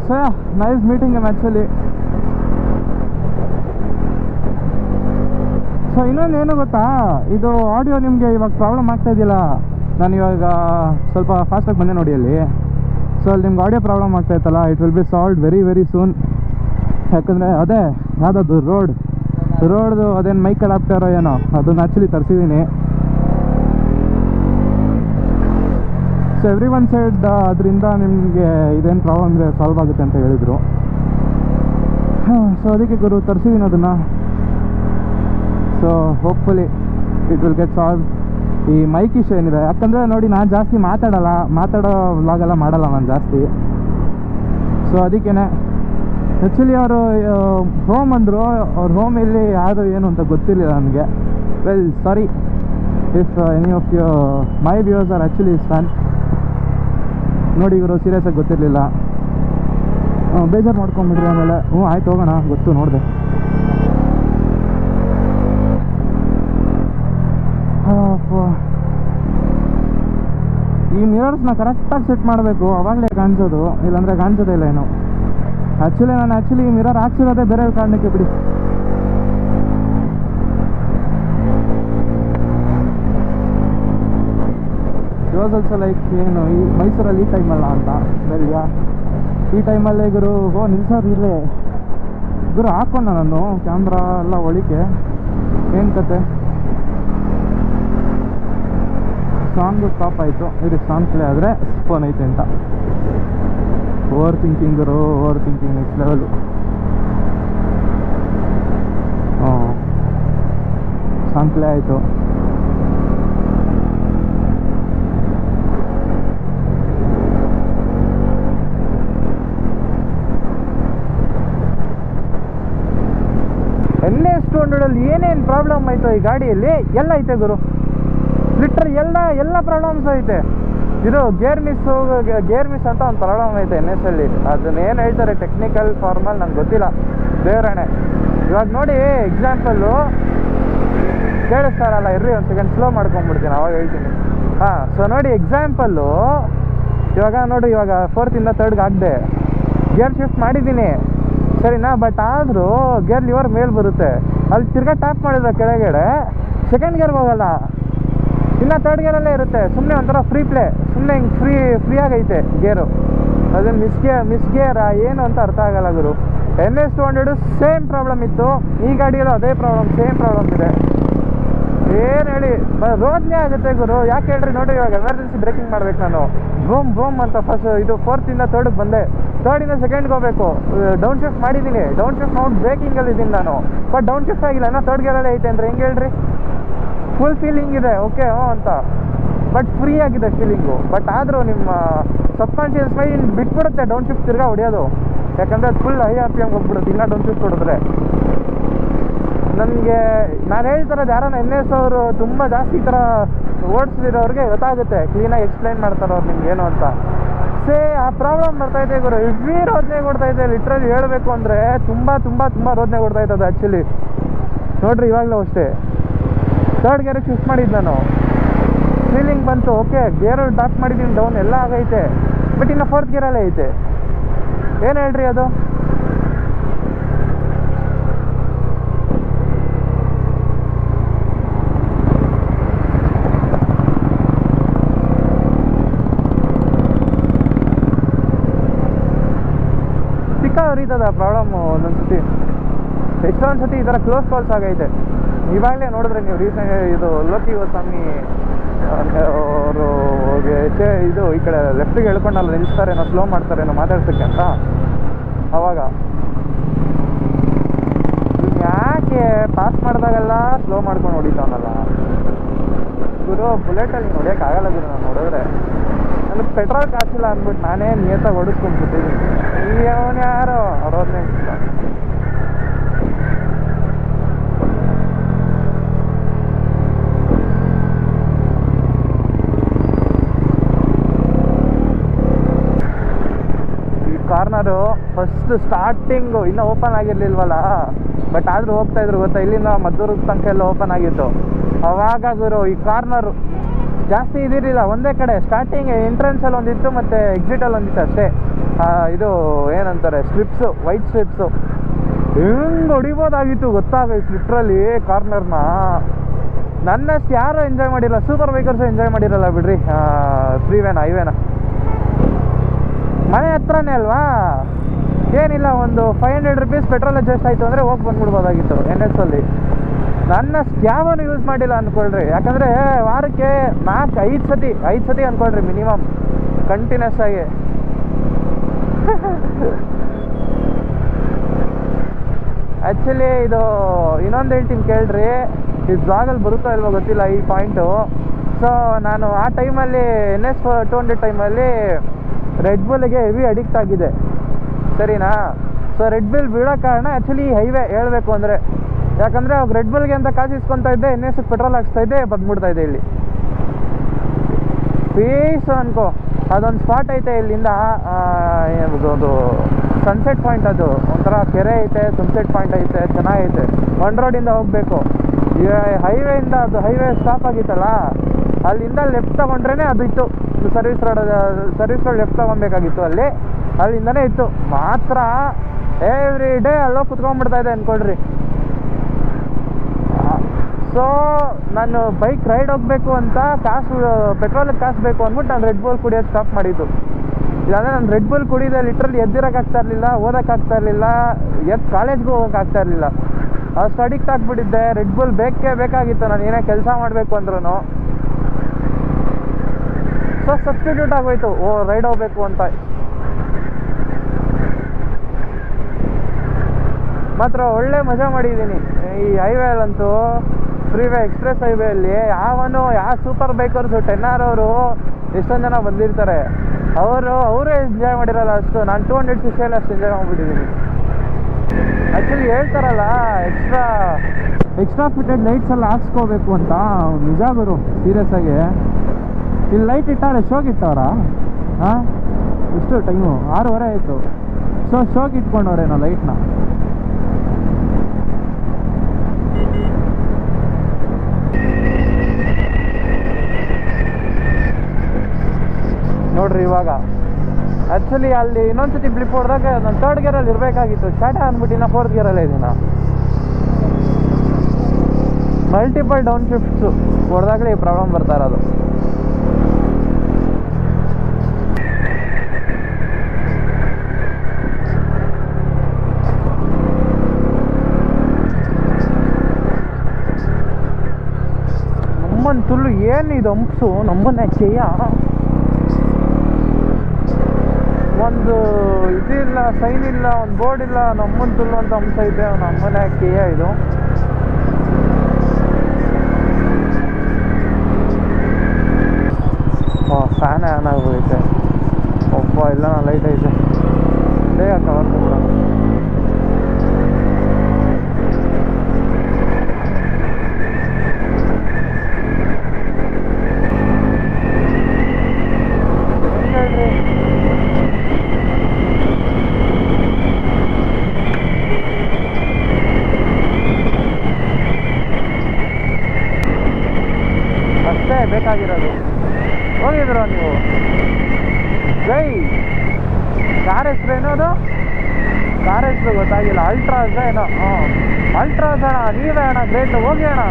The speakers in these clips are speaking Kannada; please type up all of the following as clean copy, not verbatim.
So nice meeting M actually. So ಇನ್ನೊಂದೇನು ಗೊತ್ತಾ, ಇದು ಆಡಿಯೋ ನಿಮಗೆ ಇವಾಗ ಪ್ರಾಬ್ಲಮ್ ಆಗ್ತಾ ಇದೆಯಲ್ಲ, ನಾನು ಇವಾಗ ಸ್ವಲ್ಪ ಫಾಸ್ಟಾಗಿ ಬಂದೆ ನೋಡಿ ಅಲ್ಲಿ. ಸೊ ಅಲ್ಲಿ ನಿಮ್ಗೆ ಆಡಿಯೋ ಪ್ರಾಬ್ಲಮ್ ಆಗ್ತಾಯಿತ್ತಲ್ಲ, it will be solved very very soon. ಯಾಕಂದರೆ ಅದೇ ಯಾವುದದು ರೋಡ್ದು ಅದೇನು ಮೈಕ್ ಅಡಾಪ್ಟರೋ ಏನೋ ಅದನ್ನು ಆ್ಯಕ್ಚುಲಿ ತರಿಸಿದ್ದೀನಿ. ಸೊ ಎವ್ರಿ ಒನ್ ಸೈಡ್ ಅದರಿಂದ ನಿಮಗೆ ಇದೇನು ಪ್ರಾಬ್ಲಮ್ ಇದೆ ಸಾಲ್ವ್ ಆಗುತ್ತೆ ಅಂತ ಹೇಳಿದರು. ಸೊ ಅದಕ್ಕೆ ಗುರು ತರಿಸಿದ್ದೀನಿ ಅದನ್ನು. So hopefully it will get solve. ಈ ಮೈಕ್ ಇಶ್ಯೂ ಏನಿದೆ, ಯಾಕಂದರೆ ನೋಡಿ ನಾನು ಜಾಸ್ತಿ ಮಾತಾಡೋ ವ್ಲಾಗೆಲ್ಲ ಮಾಡಲ್ಲ ನಾನು ಜಾಸ್ತಿ. ಸೊ ಅದಕ್ಕೇ ಆ್ಯಕ್ಚುಲಿ ಅವರು ಹೋಮ್ ಅಂದರು, ಅವ್ರ ಹೋಮ್ ಇಲ್ಲಿ ಯಾವುದು ಏನು ಅಂತ ಗೊತ್ತಿರಲಿಲ್ಲ ನನಗೆ. Well sorry if any of you my viewers are actually is fan. ನೋಡಿ ಇವರು ಸೀರಿಯಸ್ಸಾಗಿ ಗೊತ್ತಿರಲಿಲ್ಲ, ಬೇಜಾರು ಮಾಡ್ಕೊಂಬಿಡ್ರಿ. ಆಮೇಲೆ ಆಯ್ತು ಹೋಗೋಣ, ಗೊತ್ತು ನೋಡಿದೆ. ಈ ಮಿರರ್ಸ್ನ ಕರೆಕ್ಟಾಗಿ ಸೆಟ್ ಮಾಡಬೇಕು, ಅವಾಗಲೇ ಕಾಣಿಸೋದು, ಇಲ್ಲಾಂದರೆ ಕಾಣಿಸೋದೇ ಇಲ್ಲ ಏನು. ನಾನು ಈ ಮಿರರ್ ಹಾಕ್ಸಿರೋದೇ ಬೇರೆ ಕಾರಣಕ್ಕೆ ಬಿಡಿ. ಇವಾಗ ಆಲ್ಸೋ ಲೈಕ್ ಏನು ಈ ಮೈಸೂರಲ್ಲಿ ಈ ಟೈಮಲ್ಲ ಅಂತ ಬೇರೆಯಾ, ಈ ಟೈಮಲ್ಲೇ ಗುರು ನಿಲ್ಸೋರು ಇಲ್ಲೇ ಗುರು ಹಾಕ್ಕೊಂಡ ನಾನು ಕ್ಯಾಮ್ರಾ ಎಲ್ಲ ಒಳಿಕೆ. ಏನು ಕತೆ, ಸಾಂಗು ಸ್ಟಾಪ್ ಆಯಿತು. ಇದು ಸಾಂಗ್ ಪ್ಲೇ ಆದರೆ ಫೋನ್ ಐತೆ ಅಂತ. Over thinking next level. Song play ಆಯಿತು. NS200 ಏನೇನು ಪ್ರಾಬ್ಲಮ್ ಆಯಿತು ಈ ಗಾಡಿಯಲ್ಲಿ ಎಲ್ಲ ಐತೆ ಗುರು. ಲಿಟ್ರ್ ಎಲ್ಲ ಪ್ರಾಬ್ಲಮ್ಸ್ ಐತೆ. ಇದು ಗೇರ್ ಮಿಸ್ ಅಂತ ಒಂದು ಪ್ರಾಬ್ಲಮ್ ಐತೆ NS ಅಲ್ಲಿ. ಅದನ್ನ ಏನು ಹೇಳ್ತಾರೆ ಟೆಕ್ನಿಕಲ್ ಫಾರ್ಮಲ್ ನಂಗೆ ಗೊತ್ತಿಲ್ಲ, ದೇವರಾಣೆ. ಇವಾಗ ನೋಡಿ ಎಕ್ಸಾಂಪಲ್ಲು ಕೇಳಿಸ್ತಾರಲ್ಲ, ಇರ್ರಿ ಒಂದು ಸೆಕೆಂಡ್ ಸ್ಲೋ ಮಾಡ್ಕೊಂಡ್ಬಿಡ್ತೀನಿ, ಅವಾಗ ಹೇಳ್ತೀನಿ. ಸೊ ನೋಡಿ ಎಕ್ಸಾಂಪಲ್ಲು, ಇವಾಗ 4th 3rd ಆಗದೆ ಗೇರ್ ಶಿಫ್ಟ್ ಮಾಡಿದ್ದೀನಿ ಸರಿನಾ, ಬಟ್ ಆದರೂ ಗೇರ್ ಲಿವರ್ ಮೇಲೆ ಬರುತ್ತೆ. ಅಲ್ಲಿ ತಿರ್ಗಾ ಟ್ಯಾಪ್ ಮಾಡಿದ್ರೆ ಕೆಳಗಡೆ ಸೆಕೆಂಡ್ ಗೇರ್ಗೆ ಹೋಗಲ್ಲ, ಇನ್ನು 3rd ಗೇರಲ್ಲೇ ಇರುತ್ತೆ. ಸುಮ್ಮನೆ ಒಂಥರ ಸುಮ್ಮನೆ ಹಿಂಗೆ ಫ್ರೀ ಆಗೈತೆ ಗೇರು. ಅದನ್ನು ಮಿಸ್ ಗೇರಾ ಏನು ಅಂತ ಅರ್ಥ ಆಗಲ್ಲ ಗುರು. NS200 ಸೇಮ್ ಪ್ರಾಬ್ಲಮ್ ಇತ್ತು, ಈ ಗಾಡಿಯಲ್ಲೂ ಅದೇ ಸೇಮ್ ಪ್ರಾಬ್ಲಮ್ ಇದೆ. ಏನು ಹೇಳಿ ರೋದನೆ ಆಗುತ್ತೆ ಗುರು. ಯಾಕೆ ಹೇಳ್ರಿ, ನೋಡಿ ಇವಾಗ ಎಮರ್ಜೆನ್ಸಿ ಬ್ರೇಕಿಂಗ್ ಮಾಡ್ಬೇಕು ನಾನು, ಬೂಮ್ ಅಂತ. ಫಸ್ಟ್ ಇದು 4th 3rd ಬಂದೆ, 3rd 2nd ಹೋಗಬೇಕು. ಡೌನ್ ಶಿಫ್ಟ್ ಮಾಡಿದ್ದೀನಿ, ಡೌನ್ ಶಿಫ್ಟ್ ಮಾಡಿ ಬ್ರೇಕಿಂಗಲ್ಲಿ ಇದ್ದೀನಿ ನಾನು, ಬಟ್ ಡೌನ್ ಶಿಫ್ಟ್ ಆಗಿಲ್ಲ, ಇನ್ನೂ 3rd ಗೇರಲ್ಲೇ ಐತೆ ಅಂದರೆ ಹೆಂಗೆ ಹೇಳ್ರಿ. ಫುಲ್ ಫೀಲಿಂಗ್ ಇದೆ ಓಕೆ ಅಂತ, ಬಟ್ ಫ್ರೀ ಆಗಿದೆ ಫೀಲಿಂಗು. ಬಟ್ ಆದರೂ ನಿಮ್ಮ ಸಬ್ಕಾನ್ಷಿಯಸ್ ಮೈಂಡ್ ಬಿಟ್ಬಿಡುತ್ತೆ ಡೌನ್ ಶಿಫ್ಟ್ ತಿರ್ಗಾ ಹೊಡೆಯೋದು, ಯಾಕಂದರೆ ಅದು ಫುಲ್ RPM ಹೋಗ್ಬಿಡುತ್ತೆ ಇನ್ನೂ ಡೌನ್ ಶಿಫ್ಟ್ ಹೊಡೆದ್ರೆ. ನನಗೆ ನಾನು ಹೇಳ್ತಿರೋದು ಯಾರನ್ನ NS ಅವರು ತುಂಬ ಜಾಸ್ತಿ ಈ ಥರ ಓಡಿಸ್ತಿರೋರಿಗೆ ಗೊತ್ತಾಗುತ್ತೆ, ಕ್ಲೀನಾಗಿ ಎಕ್ಸ್ಪ್ಲೈನ್ ಮಾಡ್ತಾರೆ ಅವ್ರು ನಿಮ್ಗೆ ಏನು ಅಂತ. ಆ ಪ್ರಾಬ್ಲಮ್ ಬರ್ತಾಯಿದೆ ಗುರು, ಹೆವಿ ರೋದನೆ ಕೊಡ್ತಾಯಿದೆ. ಲಿಟ್ರಲಿ ಹೇಳಬೇಕು ಅಂದರೆ ತುಂಬ ರೋದನೆ ಕೊಡ್ತಾಯಿತ್ತು ಅದು ಆ್ಯಕ್ಚುಲಿ. ನೋಡ್ರಿ ಇವಾಗಲೂ ಅಷ್ಟೇ 3rd ಗೇರಿಗೆ ಶಿಫ್ಟ್ ಮಾಡಿದ್ದು ನಾನು, ಫೀಲಿಂಗ್ ಬಂತು ಓಕೆ, ಗೇರು ಟಾಪ್ ಮಾಡಿದ್ದೀನಿ, ಡೌನ್ ಎಲ್ಲ ಆಗೈತೆ, ಬಟ್ ಇನ್ನು 4th ಗೇರಲ್ಲೇ ಐತೆ. ಏನು ಹೇಳ್ರಿ ಅದು. ಸಿಕ್ಕಾವರಿತದ ಪ್ರಾಬ್ಲಮ್ಮು ಒಂದೊಂದು ಸತಿ, ಎಷ್ಟೊಂದು ಸತಿ ಈ ಥರ ಕ್ಲೋಸ್ ಕಾಲ್ಸ್ ಆಗೈತೆ. ಇವಾಗಲೇ ನೋಡಿದ್ರೆ ನೀವು ರೀಸೆಂಟ್ ಇದು ಲೋಕಿ ಗೋಸ್ವಾಮಿ ಅವರು ಇದು ಈ ಕಡೆ ಲೆಫ್ಟಿಗೆ ಹೇಳ್ಕೊಂಡಲ್ಲ ನಿಲ್ಲಿಸ್ತಾರೇನೋ, ಸ್ಲೋ ಮಾಡ್ತಾರೇನೋ ಮಾತಾಡ್ಸೋಕ್ಕೆ ಅಂತ. ಅವಾಗ ಯಾಕೆ ಪಾಸ್ ಮಾಡಿದಾಗೆಲ್ಲ ಸ್ಲೋ ಮಾಡ್ಕೊಂಡು ಹೊಡಿತಾವನಲ್ಲ ಗುರು. ಬುಲೆಟಲ್ಲಿ ಹೊಡಿಯೋಕ್ಕಾಗಲ್ಲ ಗುರು, ನಾನು ನೋಡಿದ್ರೆ ನನಗೆ ಪೆಟ್ರೋಲ್ ಕಾಸಿಲ್ಲ ಅಂದ್ಬಿಟ್ಟು ನಾನೇ ನಿಯತ್ತಾಗಿ ಓಡಿಸ್ಕೊಂಡ್ಬಿಟ್ಟಿದ್ದೀನಿ. ಅವನು ಯಾರೋ 65 ಕಾರ್ನರು ಫಸ್ಟ್ ಸ್ಟಾರ್ಟಿಂಗು ಇನ್ನೂ ಓಪನ್ ಆಗಿರಲಿಲ್ವಲ್ಲ, ಬಟ್ ಆದರೂ ಹೋಗ್ತಾಯಿದ್ರು ಗೊತ್ತಾ, ಇಲ್ಲಿಂದ ಮದ್ದೂರು ತನಕ ಎಲ್ಲ ಓಪನ್ ಆಗಿತ್ತು. ಅವಾಗ ಗುರು ಈ ಕಾರ್ನರು ಜಾಸ್ತಿ ಇದಿರಲಿಲ್ಲ, ಒಂದೇ ಕಡೆ ಸ್ಟಾರ್ಟಿಂಗ್ ಎಂಟ್ರೆನ್ಸಲ್ಲಿ ಒಂದಿತ್ತು ಮತ್ತು ಎಕ್ಸಿಟಲ್ಲಿ ಒಂದಿತ್ತು ಅಷ್ಟೇ. ಇದು ಏನಂತಾರೆ ಸ್ಲಿಪ್ಸು, ವೈಟ್ ಸ್ಲಿಪ್ಸು ಹೆಂಗೆ ಹೊಡಿಬೋದಾಗಿತ್ತು ಗೊತ್ತಾಗೈತೆ ಲಿಟ್ರಲಿ ಕಾರ್ನರ್ನ. ನನ್ನಷ್ಟು ಯಾರೂ ಎಂಜಾಯ್ ಮಾಡಿಲ್ಲ, ಸೂಪರ್ ಬೈಕರ್ಸು ಎಂಜಾಯ್ ಮಾಡಿರಲ್ಲ ಬಿಡ್ರಿ ಫ್ರೀವೇನ ಹೈವೇನ. ಮನೆ ಹತ್ರನೇ ಅಲ್ವಾ, ಏನಿಲ್ಲ ಒಂದು 500 ರುಪೀಸ್ ಪೆಟ್ರೋಲ್ ಅಡ್ಜಸ್ಟ್ ಆಯಿತು ಅಂದರೆ ಹೋಗಿ ಬಂದ್ಬಿಡ್ಬೋದಾಗಿತ್ತು NS ಅಲ್ಲಿ. ನನ್ನಷ್ಟು ಯಾವನು ಯೂಸ್ ಮಾಡಿಲ್ಲ ಅಂದ್ಕೊಳ್ರಿ, ಯಾಕಂದರೆ ವಾರಕ್ಕೆ 4-5 ಸತಿ ಅಂದ್ಕೊಳ್ರಿ ಮಿನಿಮಮ್ ಕಂಟಿನ್ಯೂಸ್ ಆಗಿ. ಆ್ಯಕ್ಚುಲಿ ಇದು ಇನ್ನೊಂದು ಹೇಳ್ತೀನಿ ಕೇಳ್ರಿ, ಈ ಬ್ಲಾಗಲ್ಲಿ ಬರುತ್ತೋ ಇಲ್ವೋ ಗೊತ್ತಿಲ್ಲ ಈ ಪಾಯಿಂಟು. ಸೊ ನಾನು ಆ ಟೈಮಲ್ಲಿ NS 200 ಟೈಮಲ್ಲಿ ರೆಡ್ ಬುಲ್ಗೆ ಹೆವಿ ಅಡಿಕ್ಟ್ ಆಗಿದೆ, ಸರಿನಾ. ಸೊ ರೆಡ್ ಬುಲ್ ಬೀಳೋ ಕಾರಣ ಆ್ಯಕ್ಚುಲಿ ಹೈವೇ ಹೇಳ್ಬೇಕು ಅಂದರೆ, ಯಾಕಂದರೆ ಅವಾಗ ರೆಡ್ ಬುಲ್ಗೆ ಅಂತ ಕಾಸು ಇಸ್ಕೊತಾ ಇದ್ದೆ, NS ಪೆಟ್ರೋಲ್ ಹಾಕ್ಸ್ತಾ ಇದ್ದೆ, ಬಂದ್ಬಿಡ್ತಾ ಇದೆ ಇಲ್ಲಿ ಪೀಸ್ ಅನ್ಕೋ. ಅದೊಂದು ಸ್ಪಾಟ್ ಐತೆ ಇಲ್ಲಿಂದ, ಅದು ಸನ್ಸೆಟ್ ಪಾಯಿಂಟ್, ಅದು ಒಂಥರ ಕೆರೆ ಐತೆ, ಸನ್ಸೆಟ್ ಪಾಯಿಂಟ್ ಐತೆ, ಚೆನ್ನಾಗೈತೆ. 1 ರೋಡಿಂದ ಹೋಗಬೇಕು, ಹೈವೇಯಿಂದ ಅದು ಹೈವೇ ಸ್ಟಾಪ್ ಆಗಿತ್ತಲ್ಲ, ಅಲ್ಲಿಂದ ಲೆಫ್ಟ್ ತೊಗೊಂಡ್ರೇ ಅದು ಇತ್ತು ಸರ್ವಿಸ್ ರೋಡ್ ಲೆಫ್ಟ್ ತೊಗೊಬೇಕಾಗಿತ್ತು, ಅಲ್ಲಿಂದನೇ ಇತ್ತು. ಮಾತ್ರ ಎವ್ರಿ ಡೇ ಅಲ್ಲೋ ಕುತ್ಕೊಂಡ್ಬಿಡ್ತಾ ಇದೆ ಅಂದ್ಕೊಳ್ರಿ. ಸೊ ನಾನು ಬೈಕ್ ರೈಡ್ ಹೋಗಬೇಕು ಅಂತ ಪೆಟ್ರೋಲಿಗೆ ಕಾಸು ಬೇಕು ಅಂದ್ಬಿಟ್ಟು ನಾನು ರೆಡ್ ಬುಲ್ ಕುಡಿಯೋದು ಸ್ಟಾಪ್ ಮಾಡಿದ್ದು. ಇಲ್ಲಾಂದರೆ ನಾನು ರೆಡ್ ಬುಲ್ ಕುಡಿಯೋದೆ ಲಿಟ್ರಲಿ ಎದ್ದಿರೋಕ್ಕಾಗ್ತಾ ಇರಲಿಲ್ಲ, ಓದೋಕ್ಕಾಗ್ತಾ ಇರಲಿಲ್ಲ, ಕಾಲೇಜ್ಗೂ ಹೋಗೋಕ್ಕಾಗ್ತಾ ಇರಲಿಲ್ಲ, ಅಷ್ಟು ಅಡಿಕ್ಟ್ ಆಗಿಬಿಟ್ಟಿದ್ದೆ. ರೆಡ್ ಬುಲ್ ಬೇಕಾಗಿತ್ತು ನಾನು ಏನೇ ಕೆಲಸ ಮಾಡಬೇಕು ಅಂದ್ರೂ. ಸೊ ಸಬ್ಸ್ಟಿಟ್ಯೂಟ್ ಆಗೋಯ್ತು ರೈಡ್ ಹೋಗ್ಬೇಕು ಅಂತ. ಮಾತ್ರ ಒಳ್ಳೆ ಮಜಾ ಮಾಡಿದ್ದೀನಿ ಈ ಹೈವೇಲಂತೂ. ಫ್ರೀವೇ ಎಕ್ಸ್ಪ್ರೆಸ್ ಹೈವೇಯಲ್ಲಿ ಯಾವ ಸೂಪರ್ ಬೈಕರ್ಸು 10R ಅವರು ಎಷ್ಟೊಂದು ಜನ ಬಂದಿರ್ತಾರೆ, ಅವರೇ ಎಂಜಾಯ್ ಮಾಡಿರಲ್ಲ ಅಷ್ಟು. ನಾನು 200cc ಅಷ್ಟು ಎಂಜಾಯ್ ಮಾಡಿಬಿಟ್ಟಿದ್ದೀನಿ. ಆ್ಯಕ್ಚುಲಿ ಹೇಳ್ತಾರಲ್ಲ ಎಕ್ಸ್ಟ್ರಾ ಫಿಟೆಡ್ ಲೈಟ್ಸ್ ಎಲ್ಲ ಹಾಕ್ಸ್ಕೋಬೇಕು ಅಂತ, ನಿಜ ಗುರು ಸೀರಿಯಸ್ ಆಗಿ. ಇಲ್ಲಿ ಲೈಟ್ ಇಟ್ಟಾರೆ, ಶೋಗೆ ಇಟ್ಟವ್ರ? ಹಾಂ, ಎಷ್ಟು ಟೈಮು 6:30 ಆಯಿತು. ಸೊ ಶೋಗೆ ಇಟ್ಕೊಂಡವ್ರೇನೋ ಲೈಟ್ನ. ನೋಡ್ರಿ ಇವಾಗ ಆ್ಯಕ್ಚುಲಿ ಅಲ್ಲಿ ಇನ್ನೊಂದ್ಸತಿ ಬ್ಲಿಪ್ ಹೊಡೆದಾಗ ನಾನು 3rd ಗೇರಲ್ಲಿ ಇರಬೇಕಾಗಿತ್ತು, ಸ್ಟಾರ್ಟ್ ಅಂದ್ಬಿಟ್ಟಿನ 4th ಗೇರಲ್ಲೇ ಇದ್ದೀನ. ಮಲ್ಟಿಪಲ್ ಡೌನ್ ಶಿಫ್ಟ್ಸು ಹೊಡೆದಾಗಲೇ ಈ ಪ್ರಾಬ್ಲಮ್ ಬರ್ತಾ ಇರೋದು. ನಮ್ಮನ್ನು ತುಲ್ಲು ಏನಿದು ಅಂಪ್ಸು, ನಮ್ಮನ್ನೇ ಚೆಯ್ಯ ಒಂದು ಇದಿಲ್ಲ, ಸೈನ್ ಇಲ್ಲ, ಒಂದು ಬೋರ್ಡ್ ಇಲ್ಲ, ನಮ್ಮನ್ನು ತುಲ್ಲು ಅಂತ ಅಂಶ ಐತೆ. ನಮ್ಮನೆ ಕೇಯ ಇದು. ಫ್ಯಾನ್ ಆನ್ ಆಗೋಯ್ತೆ. ಇಲ್ಲ ಲೈಟ್ ಐತೆ, ಬೇಗ ಕವರ್ ಕೊಡೋಣ. ಅಷ್ಟೇ ಬೇಕಾಗಿರೋದು. ಹೋಗಿದ್ರು ನೀವು ಜೈ ಕಾರ್ ಹೆಸ್ರು ಏನೋದು, ಕಾರ್ ಹೆಸ್ರು ಗೊತ್ತಾಗಿಲ್ಲ, ಅಲ್ಟ್ರಾಸ್ ಏನೋ. ಅಲ್ಟ್ರಾಸ್ ಅಣ್ಣ, ನೀವೇ ಅಣ್ಣ ಗ್ರೇಟ್, ಹೋಗಿ ಅಣ್ಣ.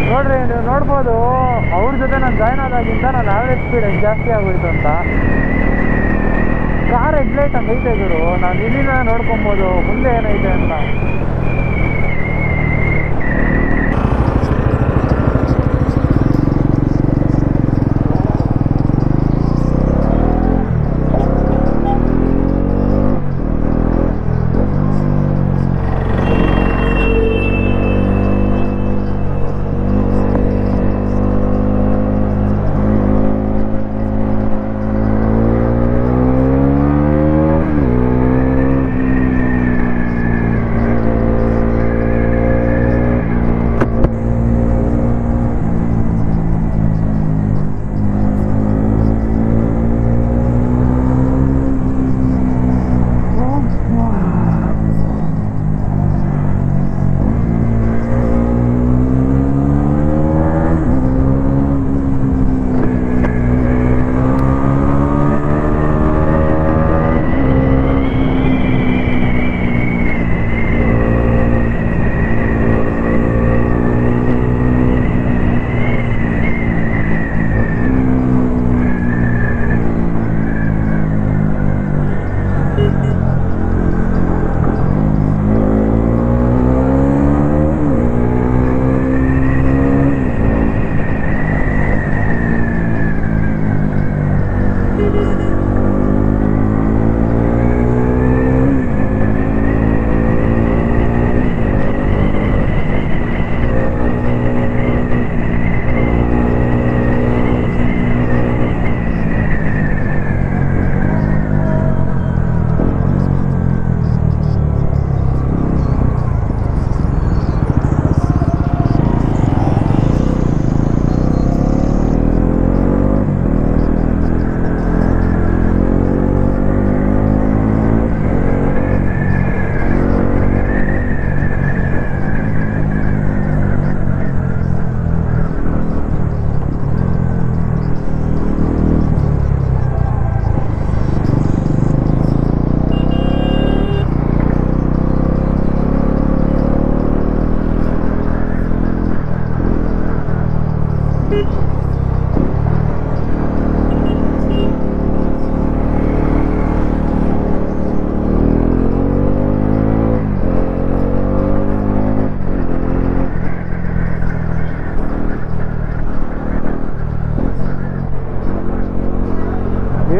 ನೋಡ್ರಿ ನೀವು ನೋಡ್ಬೋದು, ಅವ್ರ ಜೊತೆ ನಾನು ಜಾಯ್ನ್ ಆದಾಗಿಂದ ನಾನು ಆವ್ರೇಜ್ ಸ್ಪೀಡ್ ಎಷ್ಟು ಜಾಸ್ತಿ ಆಗೋಯ್ತು ಅಂತ. ಕಾರ್ ಹೆಡ್ಲೈಟ್ ಹಂಗೈತೆ ಗುರು, ನಾನು ಇಲ್ಲಿಂದ ನೋಡ್ಕೊಬೋದು ಮುಂದೆ ಏನೈತೆ ಅಂತ.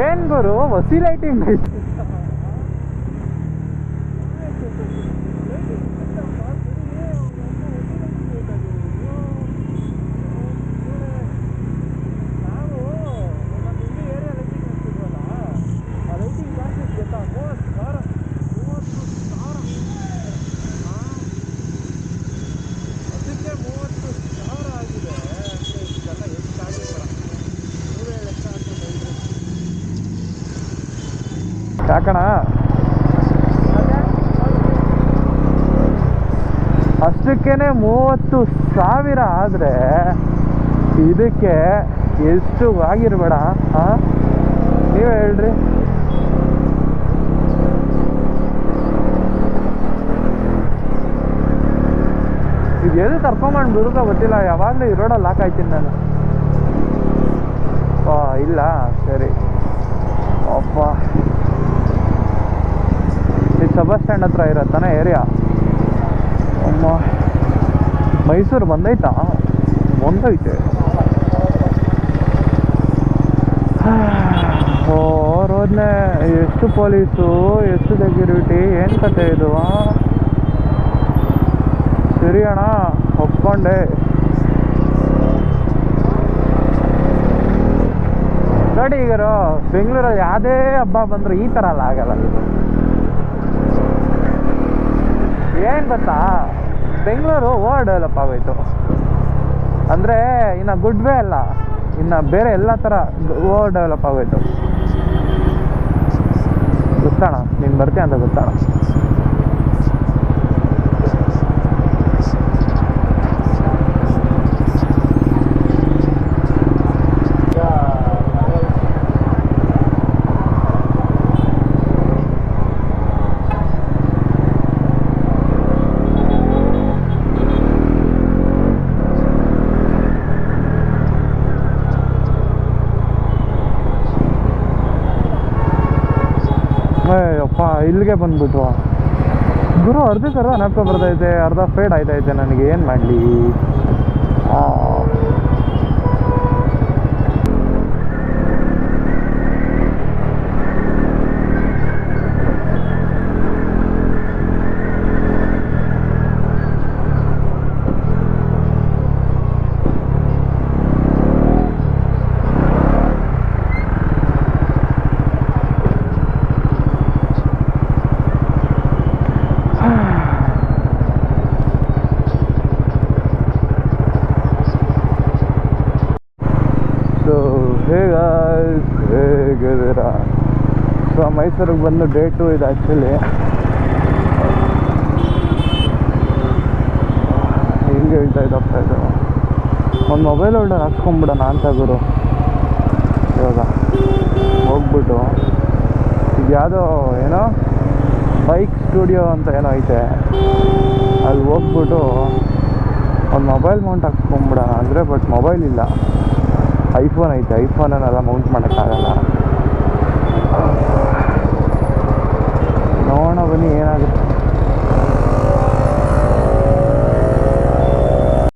ಏನ್ ಗುರು ಹೊಸಿ ಲೈಟಿಂಗ್ ಐತಿ. ಯಾಕಣ ಅಷ್ಟಕ್ಕೇನೆ 30,000 ಆದರೆ ಇದಕ್ಕೆ ಎಷ್ಟು ಆಗಿರ್ಬೇಡ. ಹಾಂ ನೀವೇ ಹೇಳ್ರಿ. ಇದು ಎಲ್ಲಿ ಕರ್ಕೊಂಬಂದು ಬಿಡುಗ ಗೊತ್ತಿಲ್ಲ. ಯಾವಾಗಲೂ ಈ ರೋಡಲ್ಲಿ ಲಾಕ್ ಆಯ್ತೀನಿ ನಾನು. ಇಲ್ಲ ಸರಿ ಅಪ್ಪ. ಇದು ಬಸ್ ಸ್ಟ್ಯಾಂಡ್ ಹತ್ರ ಇರತ್ತಾನೆ ಏರಿಯಾ. ಅಮ್ಮ ಮೈಸೂರು ಬಂದೈತಾ? ಬಂದೈತೆ. ರೋದ್ನೆ ಎಷ್ಟು ಪೊಲೀಸು, ಎಷ್ಟು ಸೆಕ್ಯೂರಿಟಿ, ಏನು ಕತೆ ಇದು? ಸರಿ ಅಣ್ಣ ಒಪ್ಕೊಂಡೆ. ನೋಡಿ ಈಗ ಬೆಂಗಳೂರಲ್ಲಿ ಯಾವುದೇ ಹಬ್ಬ ಬಂದರೂ ಈ ಥರ ಎಲ್ಲ ಆಗಲ್ಲ. ಇದು ಏನು ಗೊತ್ತಾ, ಬೆಂಗಳೂರು ಓವರ್ ಡೆವಲಪ್ ಆಗೋಯ್ತು. ಅಂದರೆ ಇನ್ನು ಗುಡ್ ವೇ ಅಲ್ಲ, ಇನ್ನು ಬೇರೆ ಎಲ್ಲ ಥರ ಓವರ್ ಡೆವಲಪ್ ಆಗೋಯ್ತು. ಗೊತ್ತಣ ನೀನು ಬರ್ತೀಯ ಅಂತ ಗೊತ್ತಣ. ಅಯ್ಯಪ್ಪ ಇಲ್ಲಿಗೆ ಬಂದ್ಬಿಟ್ವ ಗುರು. ಅರ್ಧ ನೆನಪು ಬರ್ತೈತೆ, ಅರ್ಧ ಫೇಡ್ ಆಯ್ತೈತೆ. ನನಗೆ ಏನು ಮಾಡಲಿ? ಹೇಗಿದ್ದೀರಾ? ಸೊ ಮೈಸೂರಿಗೆ ಬಂದು ಡೇ 2 ಇದು ಆ್ಯಕ್ಚುಲಿ. ಹಿಂಗೆ ಹೇಳ್ತಾ ಇದ್ದಪ್ಪ, ಇದು ಒಂದು ಮೊಬೈಲ್ ಹೋಲ್ಡರ್ ಹಾಕ್ಸ್ಕೊಂಬಿಡೋಣ ಅಂತ ಗುರು. ಇವಾಗ ಹೋಗ್ಬಿಟ್ಟು ಈಗ ಯಾವುದೋ ಏನೋ ಬೈಕ್ ಸ್ಟುಡಿಯೋ ಅಂತ ಏನೋ ಐತೆ, ಅಲ್ಲಿ ಹೋಗ್ಬಿಟ್ಟು ಒಂದು ಮೊಬೈಲ್ ಮೌಂಟ್ ಹಾಕ್ಸ್ಕೊಂಬಿಡೋಣ ಅಂದರೆ. ಬಟ್ ಮೊಬೈಲ್ ಇಲ್ಲ, ಐಫೋನ್ ಐತೆ. ಐಫೋನನ್ನೆಲ್ಲ ಮೌಂಟ್ ಮಾಡೋಕ್ಕಾಗಲ್ಲ. ನೋಡೋಣ ಬನ್ನಿ ಏನಾಗುತ್ತೆ.